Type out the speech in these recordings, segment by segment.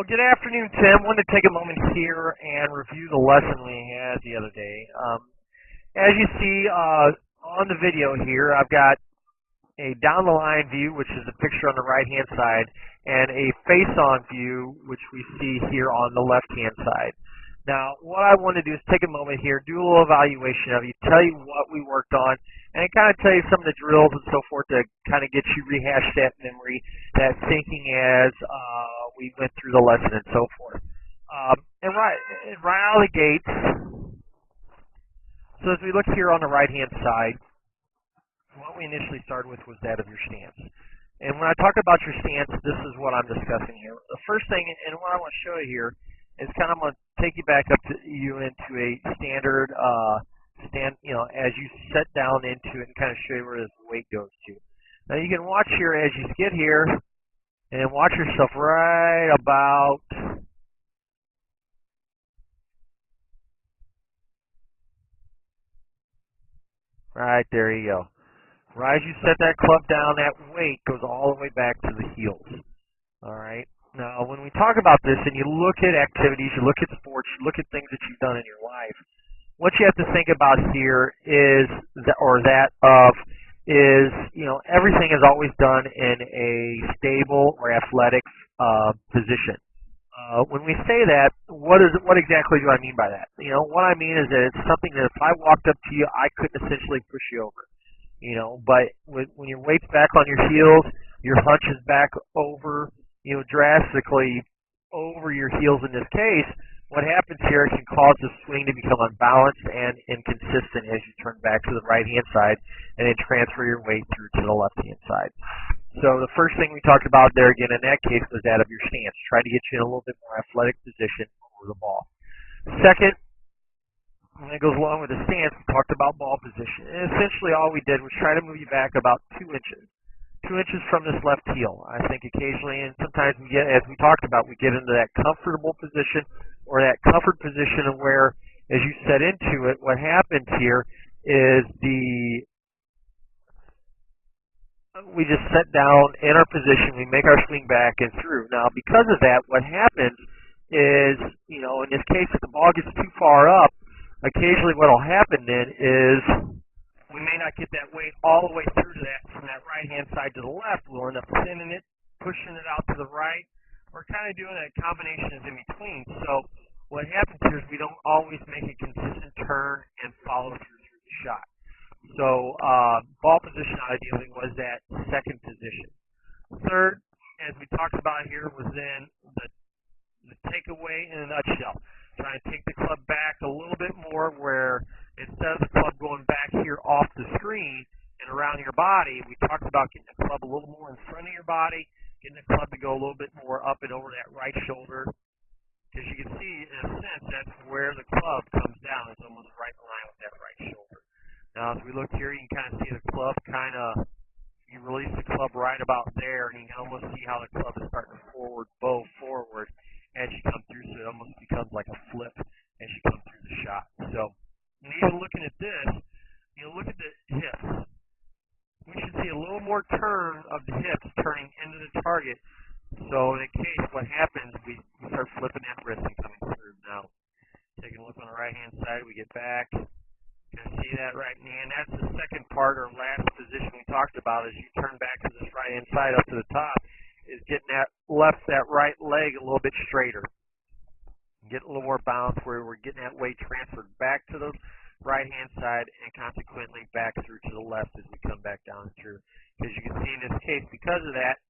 Good afternoon, Tim. Wanted to take a moment here and review the lesson we had the other day. As you see on the video here, I've got a down-the-line view, which is the picture on the right-hand side, and a face-on view, which we see here on the left-hand side. Now, what I want to do is take a moment here, do a little evaluation of you, tell you what we worked on, and kind of tell you some of the drills and so forth to kind of get you rehashed that memory, that thinking as we went through the lesson and so forth. And right out of the gates, so as we look here on the right-hand side, what we initially started with was that of your stance. And when I talk about your stance, this is what I'm discussing here. The first thing, and what I want to show you here, is kind of going to take you back up to you into a standard as you set down into it and kind of show you where this weight goes to. Now you can watch here as you get here and watch yourself right about right there you go. Right as you set that club down, that weight goes all the way back to the heels. All right. Now, when we talk about this and you look at activities, you look at sports, you look at things that you've done in your life, what you have to think about here is, everything is always done in a stable or athletic position. When we say that, what exactly do I mean by that? What I mean is that it's something that if I walked up to you, I couldn't essentially push you over. But when your weight's back on your heels, your hunch is back over, drastically over your heels in this case, what happens here can cause the swing to become unbalanced and inconsistent as you turn back to the right-hand side and then transfer your weight through to the left-hand side. So the first thing we talked about there, again, in that case, was that of your stance, trying to get you in a little bit more athletic position over the ball. Second, when it goes along with the stance, we talked about ball position. And essentially all we did was try to move you back about 2 inches. 2 inches from this left heel. I think occasionally, and sometimes we get, as we talked about, we get into that comfortable position or that comfort position of where, as you set into it, what happens here is we just set down in our position, we make our swing back and through. Now, because of that, what happens is, in this case, if the ball gets too far up, occasionally what will happen then is we may not get that weight all the way through to that, from that right-hand side to the left. We'll end up thinning it, pushing it out to the right. We're kind of doing a combination of in between. So what happens here is we don't always make a consistent turn and follow through the shot. So ball position ideally was that second position. Third, as we talked about here, was then the takeaway in a nutshell. Trying to take the club back a little bit more where instead of the club going back here off the screen and around your body, we talked about getting the club a little more in front of your body, getting the club to go a little bit more up and over that right shoulder. Because you can see, in a sense, that's where the club comes down. It's almost right in line with that right shoulder. Now, as we look here, you can kind of see the club you release the club right about there, and you can almost see how the club is starting to bow forward as you come through, so it almost becomes like a flip as you come through the shot. So, and even looking at this, look at the hips. We should see a little more turn of the hips turning into the target. So in a case, what happens, we start flipping that wrist and coming through. Now, taking a look on the right-hand side, we get back. You can see that right knee, and that's the second part or last position we talked about as you turn back to this right-hand side up to the top, is getting that right leg a little bit straighter. Get a little more balance where we're getting that weight transferred back to the right-hand side and consequently back through to the left as we come back down through. As you can see in this case, because of that,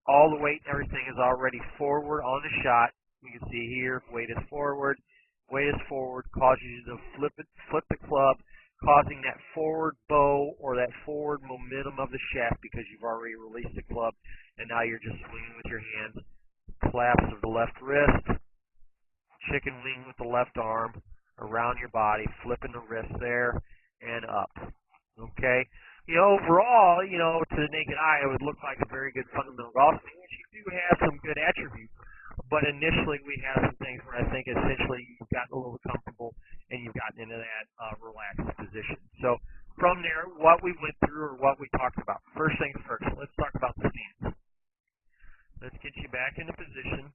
all the weight and everything is already forward on the shot. You can see here, weight is forward, causes you to flip the club, causing that forward bow or that forward momentum of the shaft because you've already released the club, and now you're just swinging with your hands. Collapse of the left wrist, chicken wing with the left arm around your body, flipping the wrist there and up. Okay? Overall, to the naked eye, it would look like a very good fundamental golf swing, which you do have some good attributes. But initially, we have some things where I think essentially you've gotten a little comfortable and you've gotten into that relaxed position. So from there, what we went through or what we talked about. First things first, let's talk about the stance. Let's get you back into position.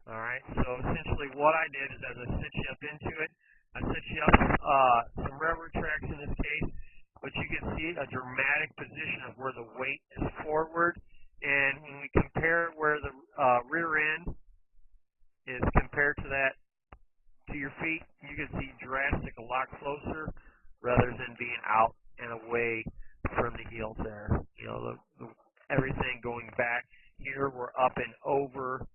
All right, so essentially what I did is as I sit you up into it, I set you up some railroad tracks in this case, but you can see a dramatic position of where the weight is forward. And when we compare where the rear end is compared to that, to your feet, you can see drastic a lot closer rather than being out and away from the heels there. You know, everything going back. Here we're up and over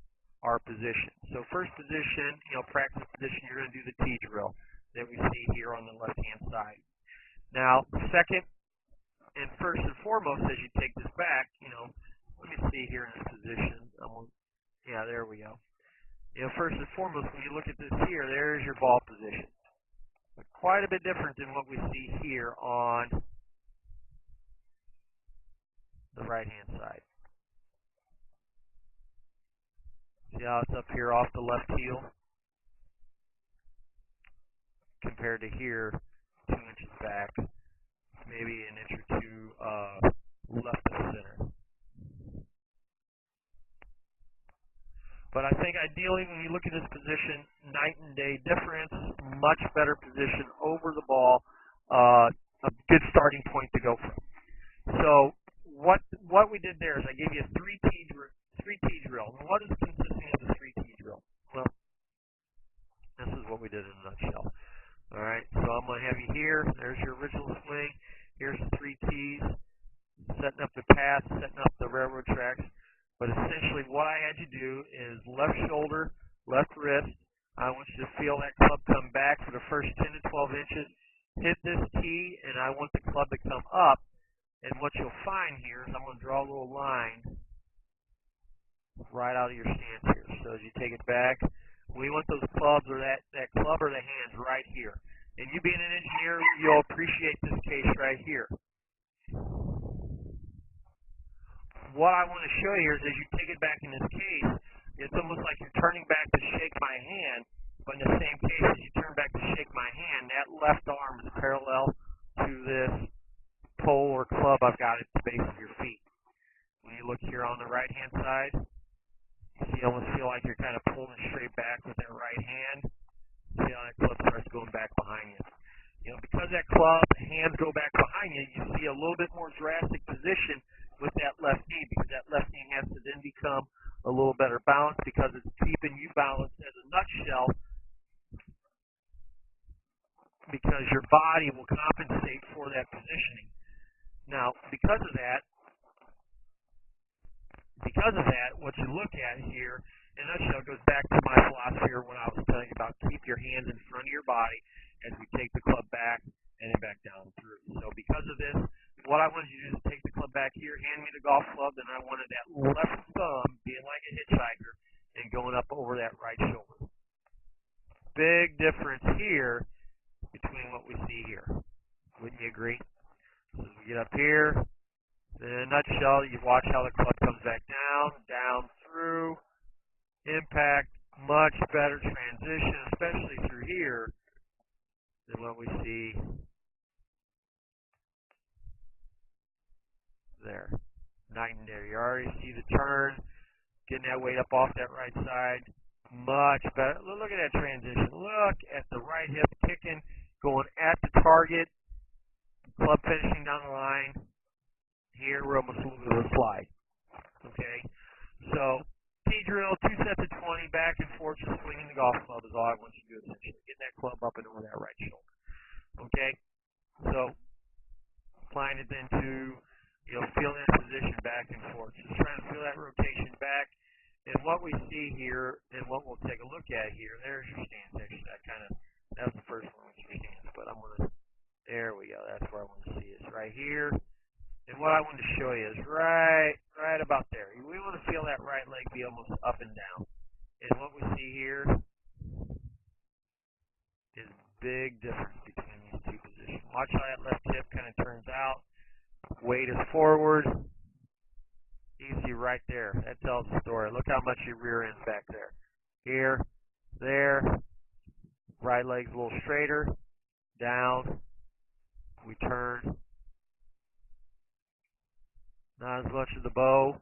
our position. So first position, practice position, you're going to do the T drill that we see here on the left-hand side. Now, second and first and foremost, as you take this back, let me see here in this position. Yeah, there we go. First and foremost, when you look at this here, there's your ball position. But quite a bit different than what we see here on the right-hand side. See how it's up here off the left heel compared to here, 2 inches back, maybe an inch or two left of center. But I think ideally when you look at this position, night and day difference, much better position over the ball, a good starting point to go from. So what we did there is I gave you a 3T drill. And what is consisting of the 3T drill? Well, this is what we did in a nutshell. All right, so I'm going to have you here. There's your original swing. Here's the 3 T's, setting up the path, setting up the railroad tracks. But essentially what I had you do is left shoulder, left wrist. I want you to feel that club come back for the first 10 to 12 inches. Hit this tee, and I want the club to come up. And what you'll find here is I'm going to draw a little line right out of your stance here. So as you take it back, we want those clubs or that club or the hands right here. And you being an engineer, you'll appreciate this case right here. What I want to show you is as you take it back in this case, it's almost like you're turning back to shake my hand, but in the same case as you turn back to shake my hand, that left arm is parallel to this pole or club I've got at the base of your feet. When you look here on the right-hand side, you almost feel like you're kind of pulling straight back with that right hand. See how that club starts going back behind you. Because that club, hands go back behind you, you see a little bit more drastic position with that left knee, because that left knee has to then become a little better balanced because it's keeping you balanced as a nutshell, because your body will compensate for that positioning. Now, because of that, what you look at here, in a nutshell, goes back to my philosophy or what I was telling you about. Keep your hands in front of your body as we take the club back and then back down through. So because of this, what I wanted you to do is take the club back here, hand me the golf club, and I wanted that left thumb being like a hitchhiker and going up over that right shoulder. Big difference here between what we see here. Wouldn't you agree? So as we get up here, in a nutshell, you watch how the club comes back down through, impact, much better transition, especially through here, than what we see there. Night and day. You already see the turn, getting that weight up off that right side. Much better. Look at that transition. Look at the right hip kicking, going at the target. Club finishing down the line. Here we're almost a little bit of a slide. Okay? So, T-drill, 2 sets of 20, back and forth, just swinging the golf club is all I want you to do, essentially. Getting that club up and over that right shoulder. Okay? So, applying it then to, feeling that position back and forth. Just trying to feel that rotation back. And what we see here, and what we'll take a look at here, there's your stance. Actually, that was the first one with your stance. But I'm going to, there we go. That's where I want to see is right here. And what I want to show you is right about there. We want to feel that right leg be almost up and down. And what we see here is big difference between these two positions. Watch how that left hip kind of turns out. Weight is forward. You can see right there. That tells the story. Look how much your rear end's back there. Here, there. Right leg's a little straighter. Down. We turn. Not as much of the bow.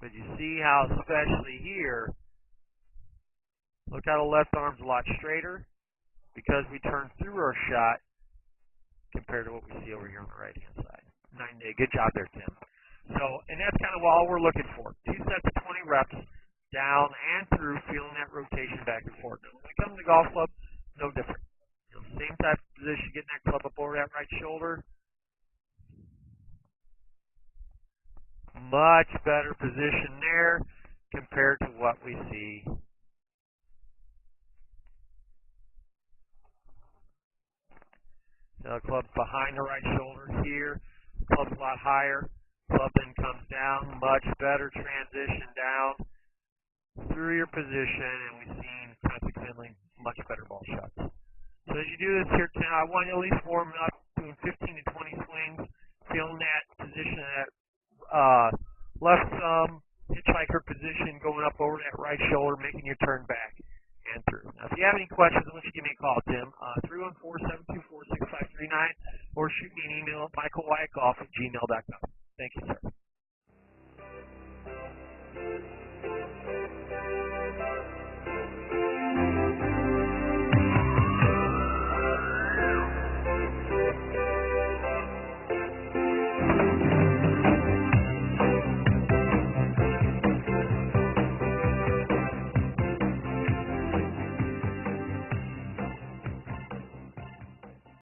But you see how, especially here, look how the left arm's a lot straighter because we turned through our shot compared to what we see over here on the right-hand side. 9-day. Good job there, Tim. So, and that's kind of all we're looking for. 2 sets of 20 reps, down and through, feeling that rotation back and forth. Now, when it comes to golf club, no different. You know, same type of position, getting that club up over that right shoulder. Much better position there compared to what we see. So the club's behind the right shoulder here. Club's a lot higher. Club then comes down. Much better transition down through your position, and we've seen consequently much better ball shots. So as you do this here, Tim, I want you at least warm up, doing 15 to 20 swings, feeling that position, that left thumb, hitchhiker position, going up over that right shoulder, making your turn back and through. Now, if you have any questions, I want you to give me a call, Tim, 314-724-6539, or shoot me an email at michaelwyattgolf@gmail.com. Thank you, sir.